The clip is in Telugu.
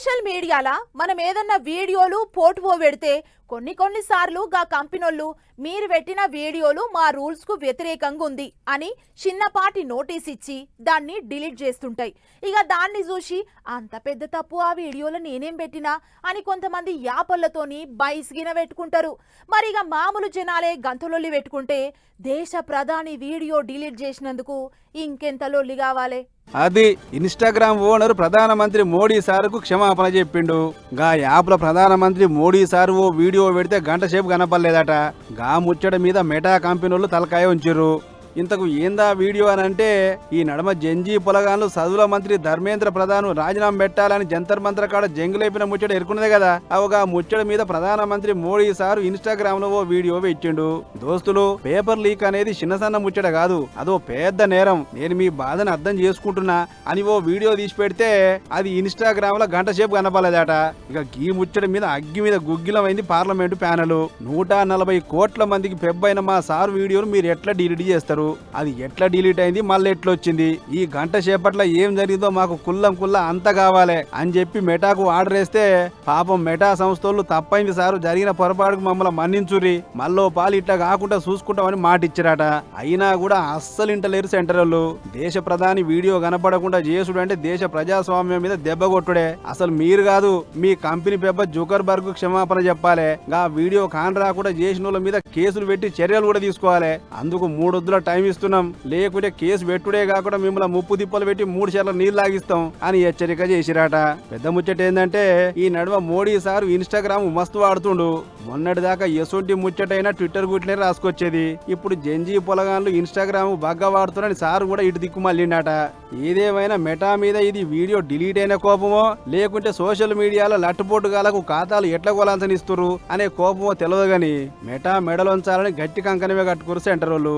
సోషల్ మీడియాలో మనం ఏదన్నా వీడియోలు పోటువో పెడితే కొన్నిసార్లు గా కంపెనోళ్ళు మీరు పెట్టిన వీడియోలు మా రూల్స్ కు వ్యతిరేకంగా ఉంది అని చిన్నపాటి నోటీస్ ఇచ్చి దాన్ని డిలీట్ చేస్తుంటాయి. ఇక దాన్ని చూసి అంత పెద్ద తప్పు ఆ వీడియోలో నేనేం పెట్టినా అని కొంతమంది యాపల్లతోని బైస్గిన పెట్టుకుంటారు. మరి ఇక మామూలు జనాలే గంతలొల్లి పెట్టుకుంటే దేశ ప్రధాని వీడియో డిలీట్ చేసినందుకు ఇంకెంత లొల్లి కావాలి. అది ఇన్స్టాగ్రామ్ ఓనర్ ప్రధానమంత్రి మోడీ సార్కు క్షమాపణ చెప్పిండు. గా యాప్ల ప్రధానమంత్రి మోడీ సార్ ఓ వీడియో పెడితే గంట సేపు కనపడలేదట. గా ముచ్చట మీద మెటా కంపెనీలు తలకాయ ఉంచిర్రు. ఇంతకు ఏందా వీడియో అని అంటే, ఈ నడమ జంజీ పొలగాన్లు చదువుల మంత్రి ధర్మేంద్ర ప్రధాన్ రాజీనామా పెట్టాలని జంతర్ మంత్ర కాడ జంగులైపిన ముచ్చట ఎరుకున్నదే కదా. అవగా ముచ్చట మీద ప్రధానమంత్రి మోడీ సార్ ఇన్స్టాగ్రామ్ లో ఓ వీడియో పెట్టిండు. దోస్తులు, పేపర్ లీక్ అనేది చిన్న సన్న ముచ్చట కాదు, అదో పెద్ద నేరం. నేను మీ బాధను అర్థం చేసుకుంటున్నా అని ఓ వీడియో తీసి పెడితే అది ఇన్స్టాగ్రామ్ లో గంట సేపు కనపడలేదట. ఇక ఈ ముచ్చట మీద అగ్గి మీద గుగ్గిలమైంది పార్లమెంటు ప్యానెల్. 140 కోట్ల మందికి పెబ్బైన మా సార్ వీడియోను మీరు ఎట్లా డిలీట్ చేస్తారు? అది ఎట్లా డిలీట్ అయింది, మళ్ళీ ఎట్లా వచ్చింది, ఈ గంట సేపట్లో ఏం జరిగిందో మాకు కుల్లా అంత కావాలి అని చెప్పి మెటాకు ఆర్డర్ వేస్తే, పాపం మెటా సంస్థలు తప్పైంది సారు, జరిగిన పొరపాటుకు మమ్మల్ని మన్నించుర్రి, మళ్ళీ పాలు ఇట్లా కాకుండా చూసుకుంటామని మాట ఇచ్చారట. అయినా కూడా అస్సలు ఇంటలేరు సెంటర్లు. దేశ ప్రధాని వీడియో కనపడకుండా చేసుడు అంటే దేశ ప్రజాస్వామ్యం మీద దెబ్బ కొట్టుడే. అసలు మీరు కాదు, మీ కంపెనీ పెబ్బ జుకర్బర్గ్ క్షమాపణ చెప్పాలి. గా వీడియో కాన్ రాకుండా చేసిన వాళ్ళ మీద కేసులు పెట్టి చర్యలు కూడా తీసుకోవాలి. అందుకు 3 వద్దుల టైం ఇస్తున్నాం, లేకుంటే కేసు పెట్టుడే కాకుండా మిమ్మల్ని ముప్పు తిప్పలు పెట్టి 3 సార్లు నీళ్ళు లాగిస్తాం అని హెచ్చరిక చేసిరాట. పెద్ద ముచ్చట ఏంటంటే, ఈ నడుమ మోడీ సార్ ఇన్స్టాగ్రామ్ మస్తు వాడుతుండు. మొన్నటిదాకా ఎసొంటి ముచ్చటైనా ట్విట్టర్ గుట్లనే రాసుకొచ్చేది. ఇప్పుడు జంజీ పొలగాన్లు ఇన్స్టాగ్రామ్ బాగా వాడుతున్నారని సార్ కూడా ఇటు దిక్కు మళ్ళీండట. ఏదేమైనా మెటా మీద ఇది వీడియో డిలీట్ అయిన కోపమో, లేకుంటే సోషల్ మీడియాలో లట్టుపోటుగాలకు ఖాతాలు ఎట్లా కొలాల్సనిస్తురు అనే కోపమో తెలియదు గాని, మెటా మెడలోంచాలని గట్టి కంకణమే కట్టుకురు సెంటర్ వాళ్ళు.